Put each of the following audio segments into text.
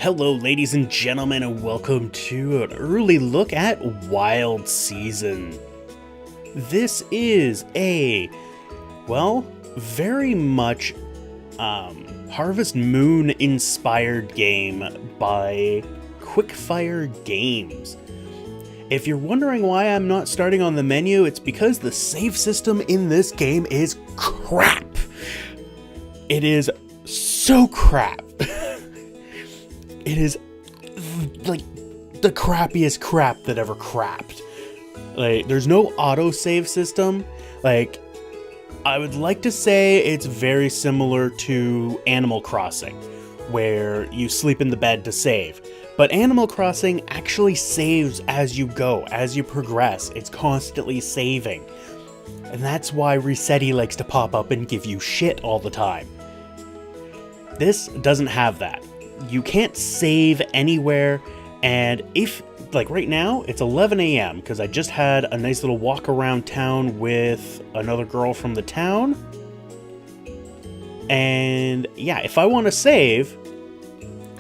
Hello, ladies and gentlemen, and welcome to an early look at Wild Season. This is very much Harvest Moon inspired game by Quickfire Games. If you're wondering why I'm not starting on the menu, it's because the save system in this game is crap. It is so crap. It is like the crappiest crap that ever crapped. Like, there's no autosave system. Like, I would like to say it's very similar to Animal Crossing, where you sleep in the bed to save. But Animal Crossing actually saves as you go, as you progress. It's constantly saving. And that's why Resetti likes to pop up and give you shit all the time. This doesn't have that. You can't save anywhere, and if, like right now, it's 11 a.m. because I just had a nice little walk around town with another girl from the town. And yeah, if I want to save,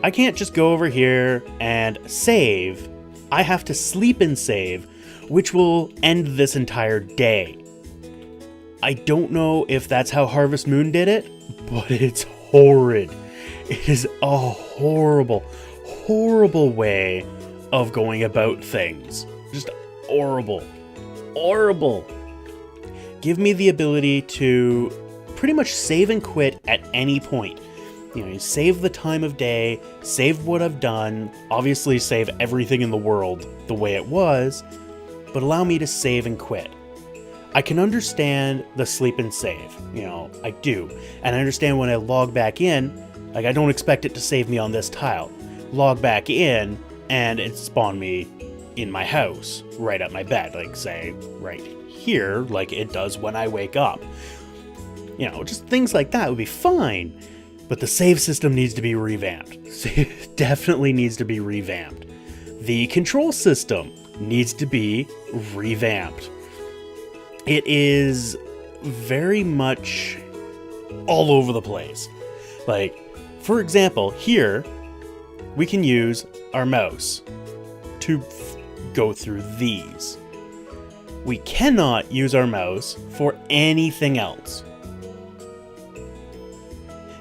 I can't just go over here and save. I have to sleep and save, which will end this entire day. I don't know if that's how Harvest Moon did it, but it's horrid. It is a horrible, horrible way of going about things. Just horrible. Horrible. Give me the ability to pretty much save and quit at any point. You know, you save the time of day, save what I've done, obviously save everything in the world the way it was, but allow me to save and quit. I can understand the sleep and save, you know, I do. And I understand when I log back in, like, I don't expect it to save me on this tile. Log back in, and it spawned me in my house, right at my bed, like, say, right here, like it does when I wake up. You know, just things like that would be fine. But the save system needs to be revamped. It definitely needs to be revamped. The control system needs to be revamped. It is very much all over the place. Like, for example, here, we can use our mouse to go through these. We cannot use our mouse for anything else.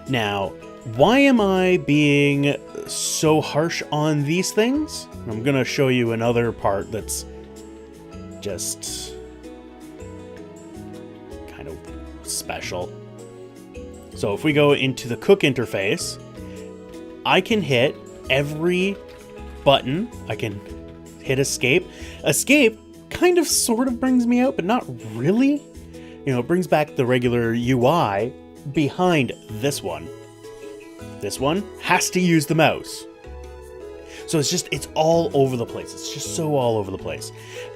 Now, why am I being so harsh on these things? I'm going to show you another part that's just kind of special. So if we go into the cook interface, I can hit every button. I can hit escape. Escape kind of sort of brings me out, but not really. You know, it brings back the regular UI behind this one. This one has to use the mouse. So it's all over the place. It's just so all over the place.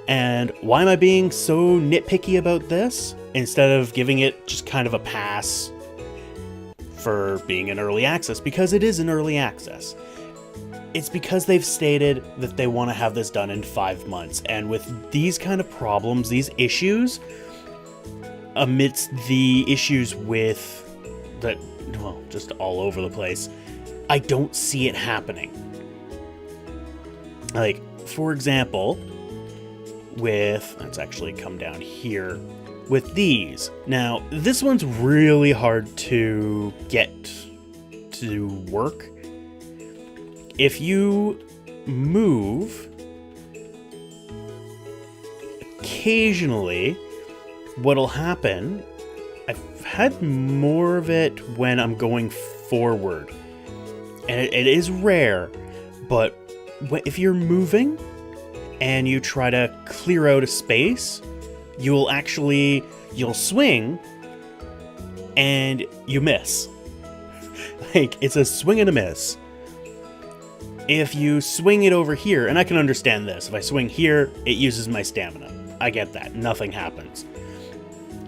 And why am I being so nitpicky about this instead of giving it just kind of a pass for being an early access? Because it is an early access. It's because they've stated that they want to have this done in 5 months. And with these kind of problems, these issues, amidst the issues with that, well, just all over the place, I don't see it happening. Like, for example, let's actually come down here. With these. Now, this one's really hard to get to work. If you move, occasionally, what'll happen, I've had more of it when I'm going forward. And it is rare, but if you're moving and you try to clear out a space, you'll swing and you miss. Like, it's a swing and a miss. If you swing it over here, and I can understand this, if I swing here, it uses my stamina. I get that. Nothing happens.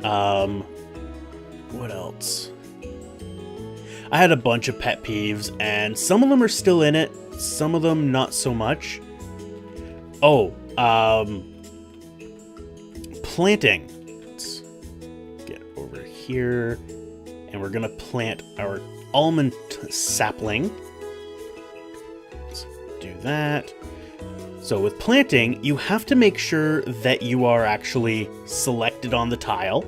What else? I had a bunch of pet peeves, and some of them are still in it, some of them not so much. Planting. Let's get over here, and we're gonna plant our almond sapling. do that. So with planting, you have to make sure that you are actually selected on the tile.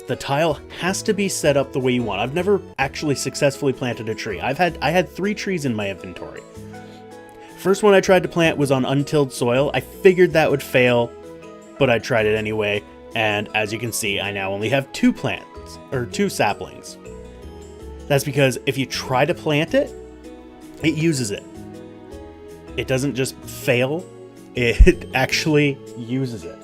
The tile has to be set up the way you want. I've never actually successfully planted a tree. I had 3 trees in my inventory. First one I tried to plant was on untilled soil. I figured that would fail, but I tried it anyway. And as you can see, I now only have 2 plants, or 2 saplings. That's because if you try to plant it, it uses it. It doesn't just fail, it actually uses it.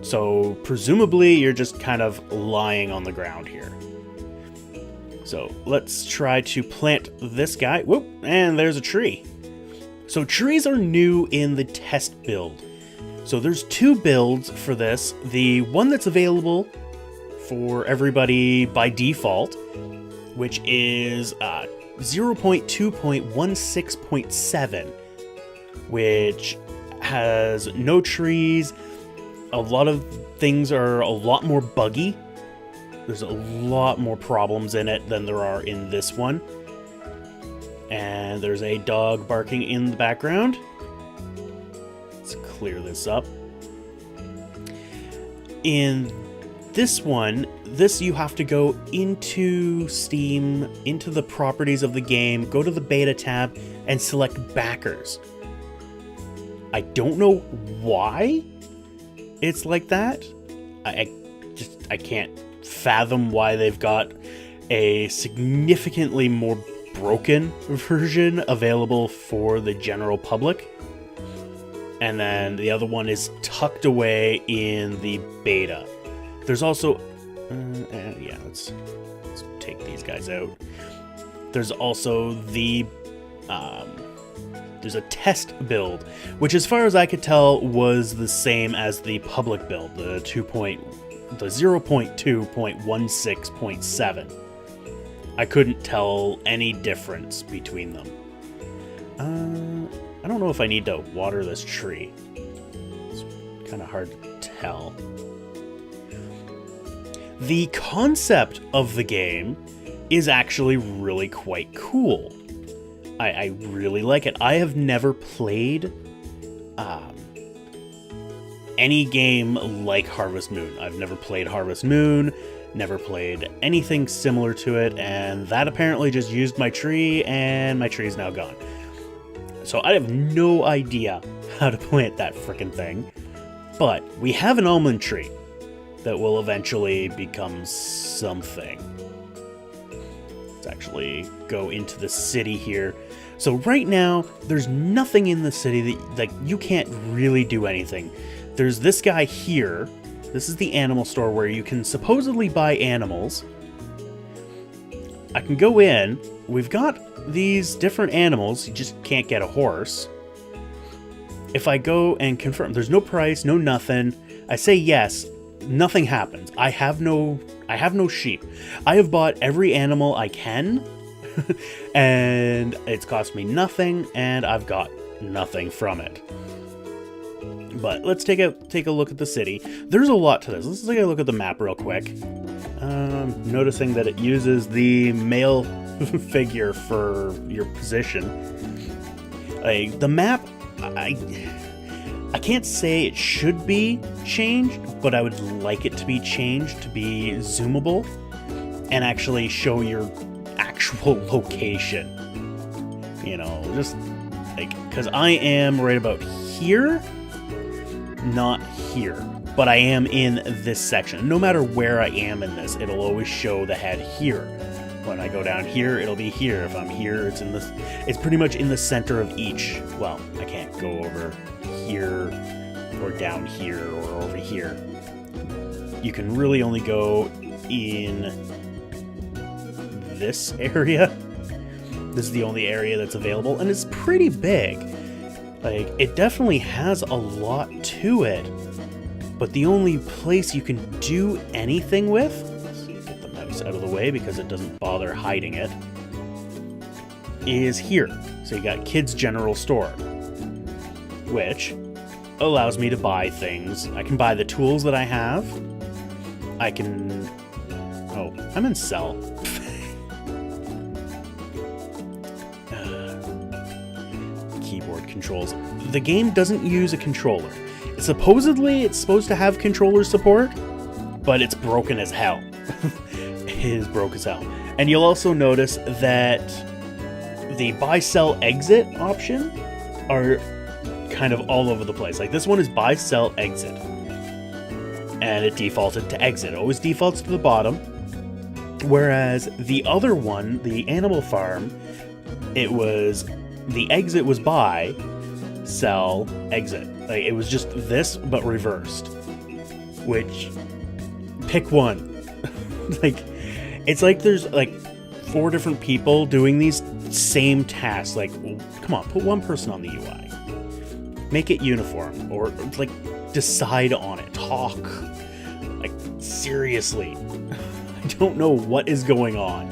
So presumably you're just kind of lying on the ground here. So let's try to plant this guy. Whoop, and there's a tree. So trees are new in the test build. So there's 2 builds for this. The one that's available for everybody by default, which is 0.2.16.7, which has no trees. A lot of things are a lot more buggy. There's a lot more problems in it than there are in this one. And there's a dog barking in the background. Let's clear this up. In this one, you have to go into Steam, into the properties of the game, go to the beta tab, and select backers. I don't know why it's like that. I can't fathom why they've got a significantly more broken version available for the general public. And then the other one is tucked away in the beta. There's also... yeah, let's take these guys out. There's also the... there's a test build, which as far as I could tell was the same as the public build, the 0.2.16.7. I couldn't tell any difference between them. I don't know if I need to water this tree. It's kind of hard to tell. The concept of the game is actually really quite cool. I really like it. I have never played any game like Harvest Moon. I've never played Harvest Moon, never played anything similar to it, and that apparently just used my tree, and my tree is now gone. So I have no idea how to plant that frickin' thing, but we have an almond tree that will eventually become something. Let's actually go into the city here. So right now, there's nothing in the city that, like, you can't really do anything. There's this guy here. This is the animal store where you can supposedly buy animals. I can go in. We've got these different animals. You just can't get a horse. If I go and confirm, there's no price, no nothing. I say yes, nothing happens. I have no sheep. I have bought every animal I can. And it's cost me nothing, and I've got nothing from it. But let's take a look at the city. There's a lot to this. Let's take a look at the map real quick. Noticing that it uses the male figure for your position. The map, I can't say it should be changed, but I would like it to be changed to be zoomable and actually show your actual location. You know, just like, because I am right about here, not here, but I am in this section. No matter where I am in this, it'll always show the head here. When I go down here, it'll be here. If I'm here, it's pretty much in the center of each. Well, I can't go over here or down here or over here. You can really only go in this area. This is the only area that's available, and it's pretty big. Like, it definitely has a lot to it, but the only place you can do anything with, let's get the mouse out of the way because it doesn't bother hiding it, is here. So you got Kids General Store, which allows me to buy things. I can buy the tools that I have. I can... Oh, I'm in sell. keyboard controls. The game doesn't use a controller. Supposedly, it's supposed to have controller support, but it's broken as hell. It is broke as hell. And you'll also notice that the buy, sell, exit option are kind of all over the place. Like this one is buy, sell, exit. And it defaulted to exit. It always defaults to the bottom. Whereas the other one, the Animal Farm, it was, the exit was buy, sell, exit. Like it was just this, but reversed. Which, pick one. Like, it's like there's like 4 different people doing these same tasks. Like, come on, put one person on the UI. Make it uniform, or like decide on it. Talk. Like, seriously. I don't know what is going on.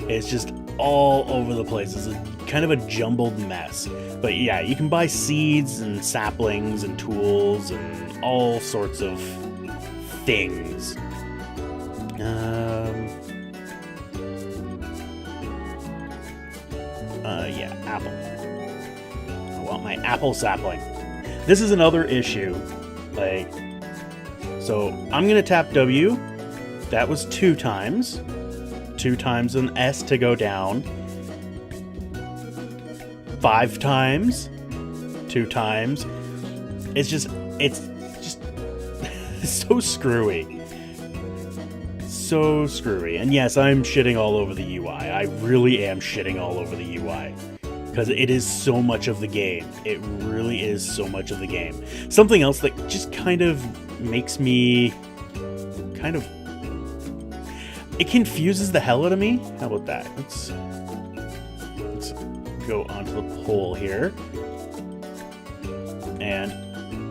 It's just all over the place. It's kind of a jumbled mess. But yeah, you can buy seeds and saplings and tools and all sorts of things. Yeah, apple. I want my apple sapling. This is another issue. Like, so I'm gonna tap W. That was 2 times. 2 times an S to go down. 5 times. 2 times. It's just so screwy. So screwy. And yes, I'm shitting all over the UI. I really am shitting all over the UI. Because it is so much of the game. It really is so much of the game. Something else that just kind of makes me it confuses the hell out of me. How about that? Let's go onto the poll here. And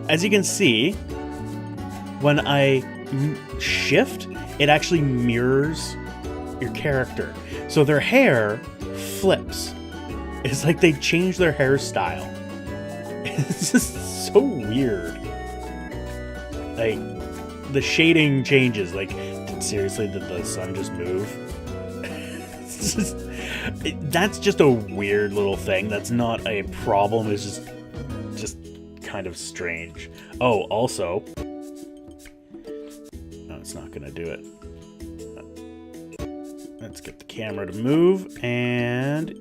as you can see, when I shift, it actually mirrors your character. So their hair flips. It's like they changed their hairstyle. It's just so weird. Like, the shading changes. Like, seriously, did the sun just move? That's just a weird little thing. That's not a problem. It's just kind of strange. Oh, also, no, it's not gonna do it. Let's get the camera to move, and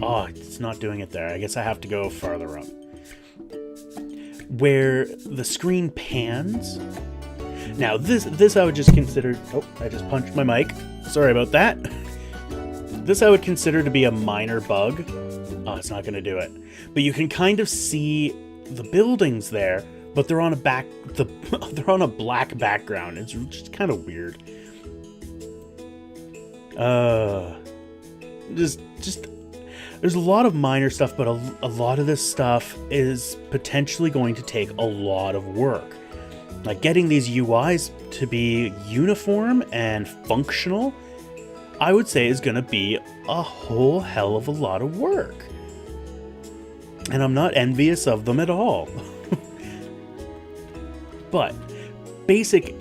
oh, it's not doing it there. I guess I have to go farther up. Where the screen pans. Now, this I would just consider... Oh, I just punched my mic. Sorry about that. This I would consider to be a minor bug. Oh, it's not going to do it. But you can kind of see the buildings there, but they're on they're on a black background. It's just kind of weird. Just there's a lot of minor stuff, but a lot of this stuff is potentially going to take a lot of work. Like, getting these UIs to be uniform and functional, I would say is going to be a whole hell of a lot of work. And I'm not envious of them at all. But basic...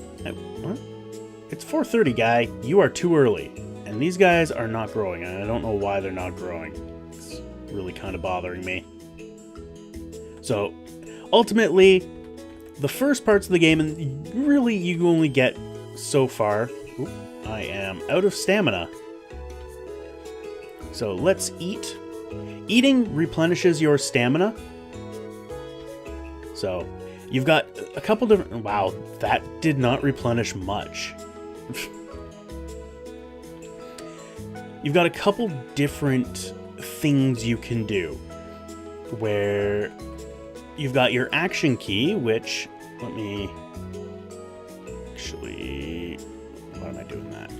It's 4:30, guy. You are too early. And these guys are not growing, and I don't know why they're not growing. It's really kind of bothering me. So, ultimately, the first parts of the game, and really you only get so far. Oop, I am out of stamina. So let's eat. Eating replenishes your stamina. So you've got a couple different... Wow, that did not replenish much. You've got a couple different things you can do. Where you've got your action key, which... Let me... Actually... Why am I doing that?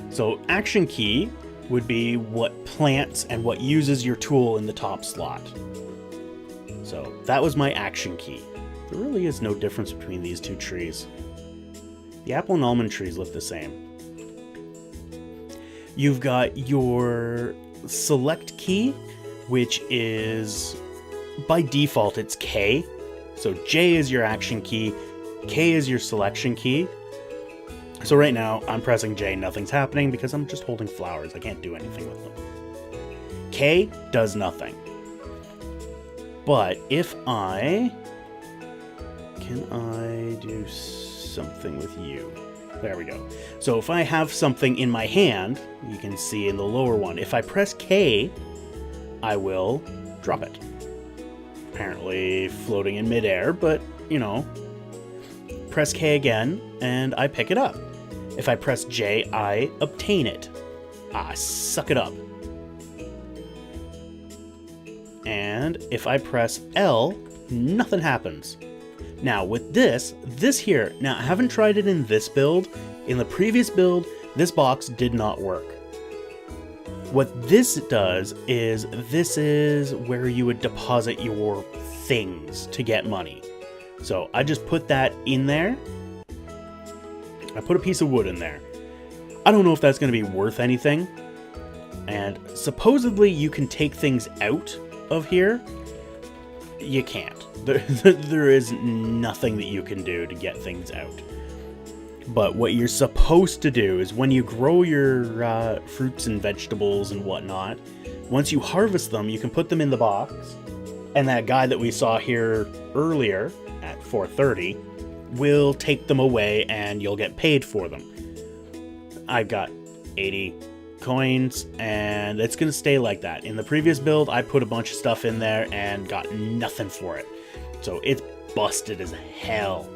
So action key would be what plants and what uses your tool in the top slot. So that was my action key. There really is no difference between these two trees. The apple and almond trees look the same. You've got your select key, which is, by default, it's K. So J is your action key, K is your selection key. So right now, I'm pressing J, nothing's happening because I'm just holding flowers. I can't do anything with them. K does nothing. But if can I do something with you? There we go. So if I have something in my hand, you can see in the lower one, if I press K, I will drop it. Apparently floating in midair, but, you know, press K again, and I pick it up. If I press J, I obtain it. Suck it up. And if I press L, nothing happens. Now with this here, now I haven't tried it in this build. In the previous build, this box did not work. What this does is, this is where you would deposit your things to get money. So I just put that in there. I put a piece of wood in there. I don't know if that's going to be worth anything. And supposedly you can take things out of here. You can't. There is nothing that you can do to get things out. But what you're supposed to do is when you grow your fruits and vegetables and whatnot, once you harvest them, you can put them in the box. And that guy that we saw here earlier at 4:30 will take them away and you'll get paid for them. I've got 80 coins and it's going to stay like that. In the previous build, I put a bunch of stuff in there and got nothing for it. So it's busted as hell.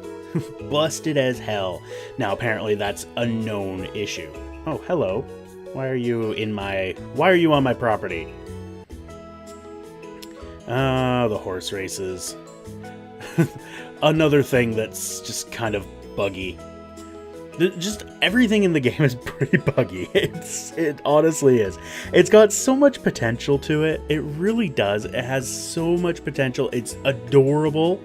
Busted as hell. Now apparently that's a known issue. Oh, hello. Why are you on my property? The horse races. Another thing that's just kind of buggy. Just everything in the game is pretty buggy. It honestly is. It's got so much potential to it. It really does. It has so much potential. It's adorable.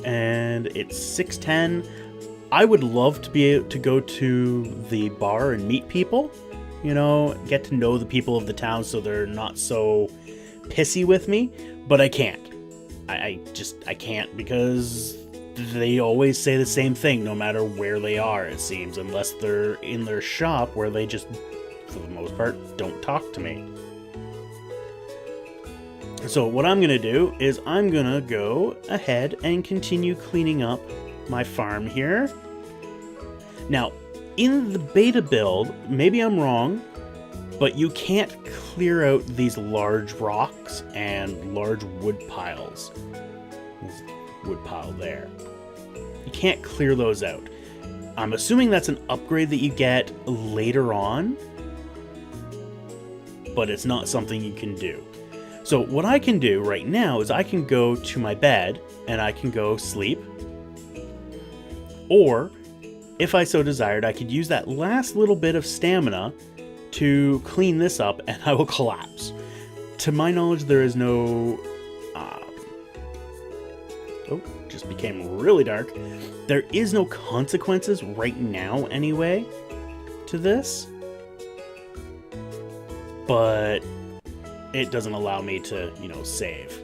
And it's 6:10. I would love to be able to go to the bar and meet people. You know, get to know the people of the town so they're not so pissy with me. But I can't. I can't because they always say the same thing no matter where they are, it seems, unless they're in their shop where they just, for the most part, don't talk to me. So what I'm going to do is I'm going to go ahead and continue cleaning up my farm here. Now, in the beta build, maybe I'm wrong, but you can't clear out these large rocks and large wood piles. Wood pile there. You can't clear those out. I'm assuming that's an upgrade that you get later on, but it's not something you can do. So what I can do right now is I can go to my bed and I can go sleep. Or, if I so desired, I could use that last little bit of stamina to clean this up and I will collapse. To my knowledge, there is no... just became really dark. There is no consequences right now anyway to this. But it doesn't allow me to, you know, save.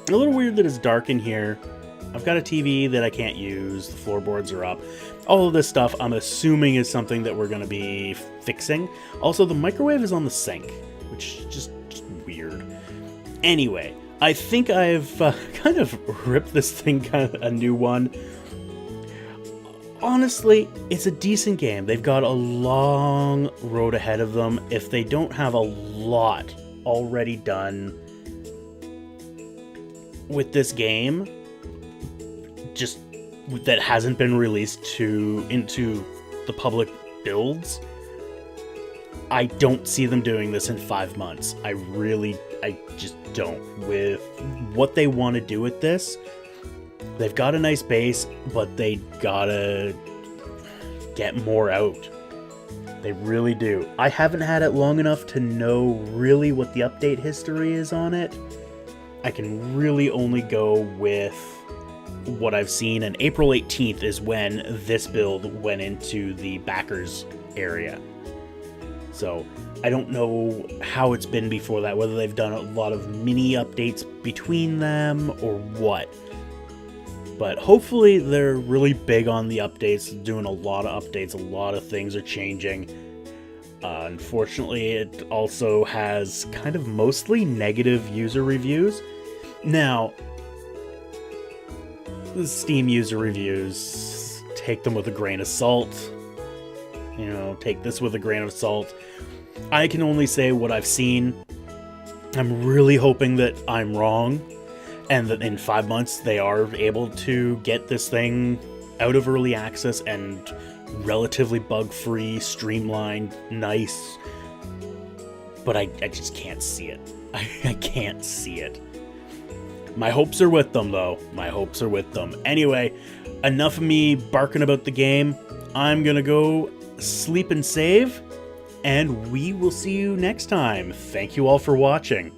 A little weird that it's dark in here. I've got a TV that I can't use. The floorboards are up. All of this stuff I'm assuming is something that we're going to be fixing. Also, the microwave is on the sink, which is just weird. Anyway, I think I've kind of ripped this thing kind of a new one. Honestly, it's a decent game. They've got a long road ahead of them. If they don't have a lot already done with this game, just that hasn't been released into the public builds, I don't see them doing this in 5 months. I just don't. With what they want to do with this, they've got a nice base, but they gotta get more out. They really do. I haven't had it long enough to know really what the update history is on it. I can really only go with what I've seen, and April 18th is when this build went into the backers area. So I don't know how it's been before that, whether they've done a lot of mini updates between them or what. But hopefully they're really big on the updates, doing a lot of updates, a lot of things are changing. Unfortunately, it also has kind of mostly negative user reviews. Now, the Steam user reviews, take them with a grain of salt. You know, take this with a grain of salt. I can only say what I've seen. I'm really hoping that I'm wrong, and that in 5 months they are able to get this thing out of early access and relatively bug-free, streamlined, nice. But I just can't see it. I can't see it. My hopes are with them, though. My hopes are with them. Anyway, enough of me barking about the game. I'm gonna go sleep and save, and we will see you next time. Thank you all for watching.